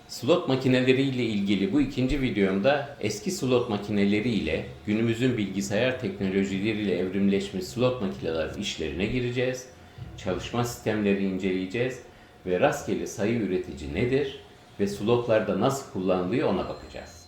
Slot makineleri ile ilgili bu ikinci videomda eski slot makineleri ile günümüzün bilgisayar teknolojileriyle evrimleşmiş slot makineler işlerine gireceğiz. Çalışma sistemleri inceleyeceğiz ve rastgele sayı üretici nedir ve slotlarda nasıl kullanılıyor ona bakacağız.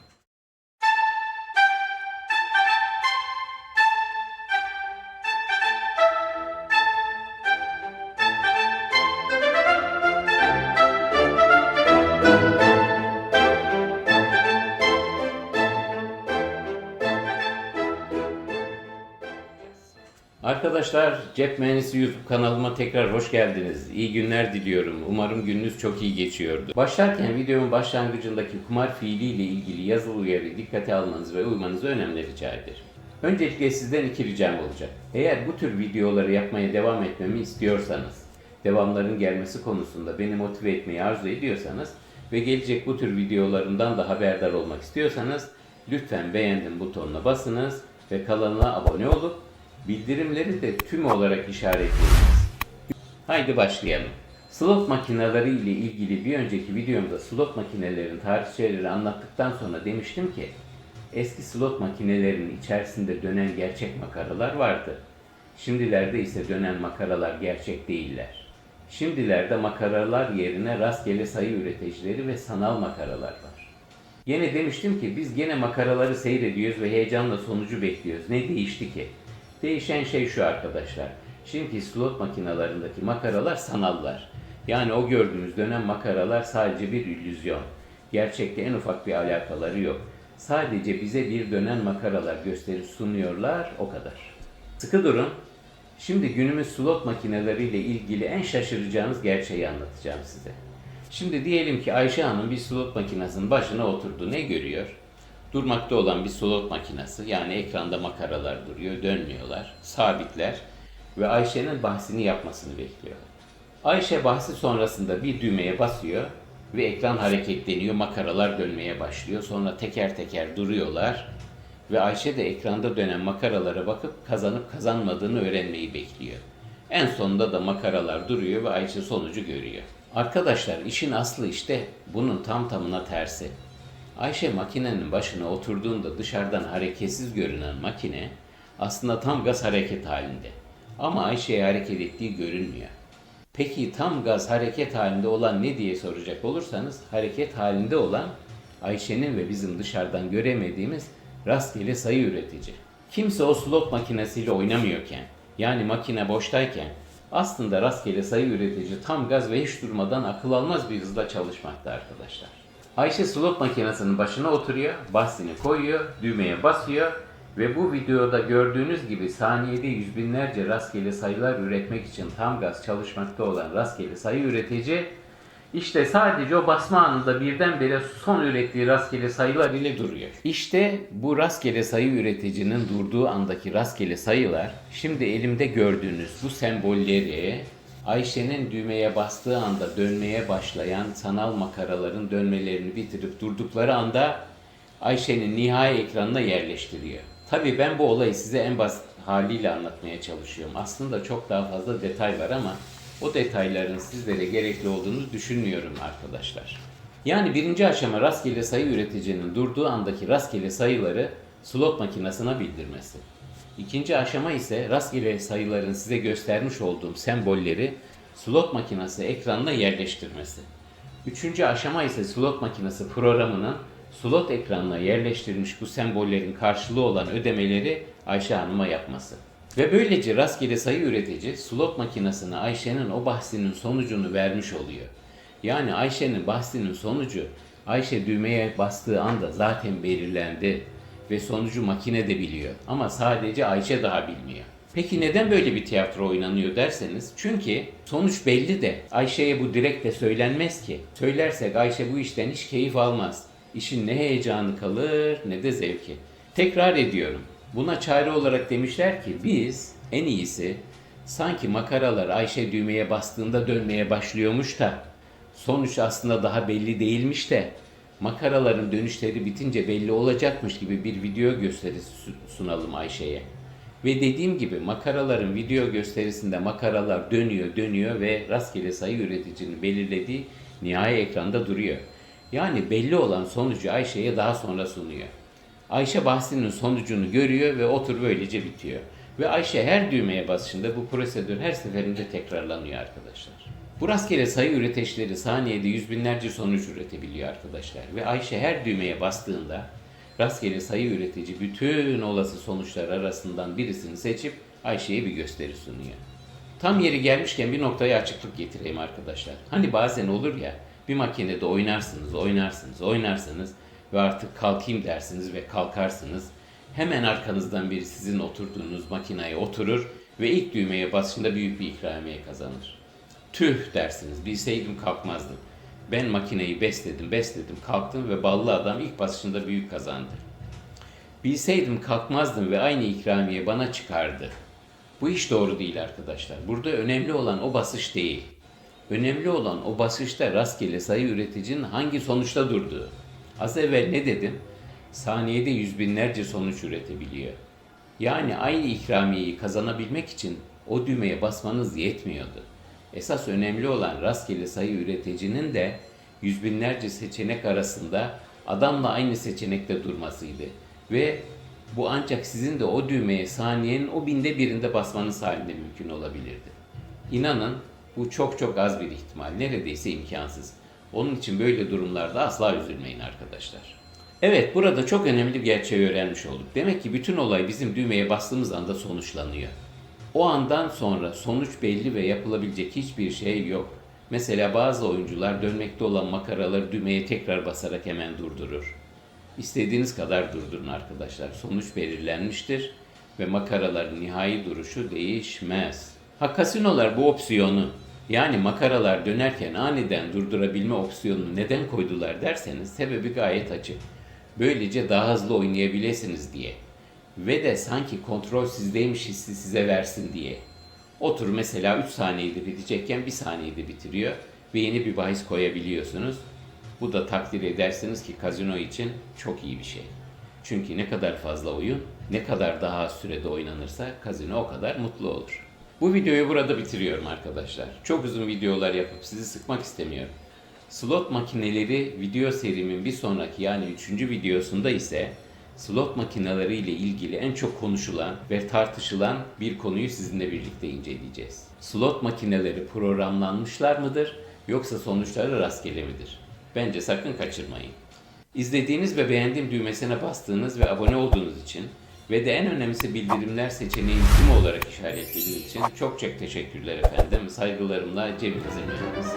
Arkadaşlar, Cep Mühendisi YouTube kanalıma tekrar hoş geldiniz. İyi günler diliyorum. Umarım gününüz çok iyi geçiyordu. Başlarken videomun başlangıcındaki kumar fiiliyle ilgili yazılı uyarıyı dikkate almanızı ve uymanızı önemli rica ederim. Öncelikle sizden iki ricam olacak. Eğer bu tür videoları yapmaya devam etmemi istiyorsanız, devamların gelmesi konusunda beni motive etmeyi arzu ediyorsanız ve gelecek bu tür videolarımdan da haberdar olmak istiyorsanız lütfen beğendim butonuna basınız ve kanala abone olup bildirimleri de tüm olarak işaretleyiniz. Haydi başlayalım. Slot makineleri ile ilgili bir önceki videomda slot makinelerin tarihçeleri anlattıktan sonra demiştim ki eski slot makinelerinin içerisinde dönen gerçek makaralar vardı. Şimdilerde ise dönen makaralar gerçek değiller. Şimdilerde makaralar yerine rastgele sayı üreticileri ve sanal makaralar var. Yine demiştim ki biz gene makaraları seyrediyoruz ve heyecanla sonucu bekliyoruz. Ne değişti ki? Değişen şey şu arkadaşlar. Şimdiki slot makinalarındaki makaralar sanallar. Yani o gördüğünüz dönen makaralar sadece bir illüzyon. Gerçekte en ufak bir alakaları yok. Sadece bize bir dönen makaralar gösterip sunuyorlar, o kadar. Sıkı durun. Şimdi günümüz slot makineleriyle ilgili en şaşıracağınız gerçeği anlatacağım size. Şimdi diyelim ki Ayşe Hanım bir slot makinesinin başına oturdu. Ne görüyor? Durmakta olan bir slot makinesi, yani ekranda makaralar duruyor, dönmüyorlar, sabitler ve Ayşe'nin bahsini yapmasını bekliyor. Ayşe bahsi sonrasında bir düğmeye basıyor ve ekran hareketleniyor, makaralar dönmeye başlıyor. Sonra teker teker duruyorlar ve Ayşe de ekranda dönen makaralara bakıp kazanıp kazanmadığını öğrenmeyi bekliyor. En sonunda da makaralar duruyor ve Ayşe sonucu görüyor. Arkadaşlar, işin aslı işte bunun tam tamına tersi. Ayşe makinenin başına oturduğunda dışarıdan hareketsiz görünen makine aslında tam gaz hareket halinde. Ama Ayşe'ye hareket ettiği görünmüyor. Peki tam gaz hareket halinde olan ne diye soracak olursanız, hareket halinde olan Ayşe'nin ve bizim dışarıdan göremediğimiz rastgele sayı üretici. Kimse o slot makinesiyle oynamıyorken, yani makine boştayken aslında rastgele sayı üretici tam gaz ve hiç durmadan akıl almaz bir hızla çalışmakta arkadaşlar. Ayşe slot makinesinin başına oturuyor, bahsini koyuyor, düğmeye basıyor ve bu videoda gördüğünüz gibi saniyede yüz binlerce rastgele sayılar üretmek için tam gaz çalışmakta olan rastgele sayı üretici işte sadece o basma anında birdenbire son ürettiği rastgele sayılar ile duruyor. İşte bu rastgele sayı üreticinin durduğu andaki rastgele sayılar, şimdi elimde gördüğünüz bu sembolleri Ayşe'nin düğmeye bastığı anda dönmeye başlayan sanal makaraların dönmelerini bitirip durdukları anda Ayşe'nin nihai ekranına yerleştiriyor. Tabii ben bu olayı size en basit haliyle anlatmaya çalışıyorum. Aslında çok daha fazla detay var ama o detayların sizlere gerekli olduğunu düşünmüyorum arkadaşlar. Yani birinci aşama rastgele sayı üreticinin durduğu andaki rastgele sayıları slot makinesine bildirmesi. İkinci aşama ise rastgele sayıların size göstermiş olduğum sembolleri slot makinesi ekranına yerleştirmesi. Üçüncü aşama ise slot makinesi programının slot ekranına yerleştirilmiş bu sembollerin karşılığı olan ödemeleri Ayşe Hanım'a yapması. Ve böylece rastgele sayı üretici slot makinesine Ayşe'nin o bahsinin sonucunu vermiş oluyor. Yani Ayşe'nin bahsinin sonucu Ayşe düğmeye bastığı anda zaten belirlendi ve sonucu makine de biliyor ama sadece Ayşe daha bilmiyor. Peki neden böyle bir tiyatro oynanıyor derseniz, çünkü sonuç belli de Ayşe'ye bu direkt de söylenmez ki. Söylersek Ayşe bu işten hiç keyif almaz. İşin ne heyecanı kalır ne de zevki. Tekrar ediyorum. Buna çare olarak demişler ki biz en iyisi sanki makaralar Ayşe düğmeye bastığında dönmeye başlıyormuş da sonuç aslında daha belli değilmiş de makaraların dönüşleri bitince belli olacakmış gibi bir video gösterisi sunalım Ayşe'ye. Ve dediğim gibi makaraların video gösterisinde makaralar dönüyor ve rastgele sayı üreticinin belirlediği nihai ekranda duruyor. Yani belli olan sonucu Ayşe'ye daha sonra sunuyor. Ayşe bahsinin sonucunu görüyor ve otur böylece bitiyor. Ve Ayşe her düğmeye basışında bu prosedür her seferinde tekrarlanıyor arkadaşlar. Bu rastgele sayı üreteçleri saniyede yüz binlerce sonuç üretebiliyor arkadaşlar. Ve Ayşe her düğmeye bastığında rastgele sayı üretici bütün olası sonuçlar arasından birisini seçip Ayşe'ye bir gösteri sunuyor. Tam yeri gelmişken bir noktaya açıklık getireyim arkadaşlar. Hani bazen olur ya, bir makinede oynarsınız ve artık kalkayım dersiniz ve kalkarsınız. Hemen arkanızdan biri sizin oturduğunuz makineye oturur ve ilk düğmeye basışında büyük bir ikramiye kazanır. Tüh dersiniz, bilseydim kalkmazdım. Ben makineyi besledim, kalktım ve ballı adam ilk basışında büyük kazandı. Bilseydim kalkmazdım ve aynı ikramiye bana çıkardı. Bu iş doğru değil arkadaşlar. Burada önemli olan o basış değil. Önemli olan o basışta rastgele sayı üreticinin hangi sonuçta durduğu. Az evvel ne dedim? Saniyede yüz binlerce sonuç üretebiliyor. Yani aynı ikramiyeyi kazanabilmek için o düğmeye basmanız yetmiyordu. Esas önemli olan rastgele sayı üreticinin de yüz binlerce seçenek arasında adamla aynı seçenekte durmasıydı. Ve bu ancak sizin de o düğmeye saniyenin o binde birinde basmanız halinde mümkün olabilirdi. İnanın bu çok az bir ihtimal, neredeyse imkansız. Onun için böyle durumlarda asla üzülmeyin arkadaşlar. Evet, burada çok önemli bir gerçeği öğrenmiş olduk. Demek ki bütün olay bizim düğmeye bastığımız anda sonuçlanıyor. O andan sonra sonuç belli ve yapılabilecek hiçbir şey yok. Mesela bazı oyuncular dönmekte olan makaraları düğmeye tekrar basarak hemen durdurur. İstediğiniz kadar durdurun arkadaşlar. Sonuç belirlenmiştir ve makaraların nihai duruşu değişmez. Kasinolar bu opsiyonu, yani makaralar dönerken aniden durdurabilme opsiyonunu neden koydular derseniz sebebi gayet açık. Böylece daha hızlı oynayabilirsiniz diye. Ve de sanki kontrol sizdeymiş hissi size versin diye. O tur mesela 3 saniyede bitecekken 1 saniyede bitiriyor ve yeni bir bahis koyabiliyorsunuz. Bu da takdir edersiniz ki kazino için çok iyi bir şey. Çünkü ne kadar fazla oyun, ne kadar daha az sürede oynanırsa kazino o kadar mutlu olur. Bu videoyu burada bitiriyorum arkadaşlar. Çok uzun videolar yapıp sizi sıkmak istemiyorum. Slot makineleri video serimin bir sonraki yani 3. videosunda ise slot makineleri ile ilgili en çok konuşulan ve tartışılan bir konuyu sizinle birlikte inceleyeceğiz. Slot makineleri programlanmışlar mıdır yoksa sonuçları rastgele midir? Bence sakın kaçırmayın. İzlediğiniz ve beğendiğim düğmesine bastığınız ve abone olduğunuz için ve de en önemlisi bildirimler seçeneğini tüm olarak işaretlediğiniz için çok teşekkürler efendim. Saygılarımla Cem Kızılmaz.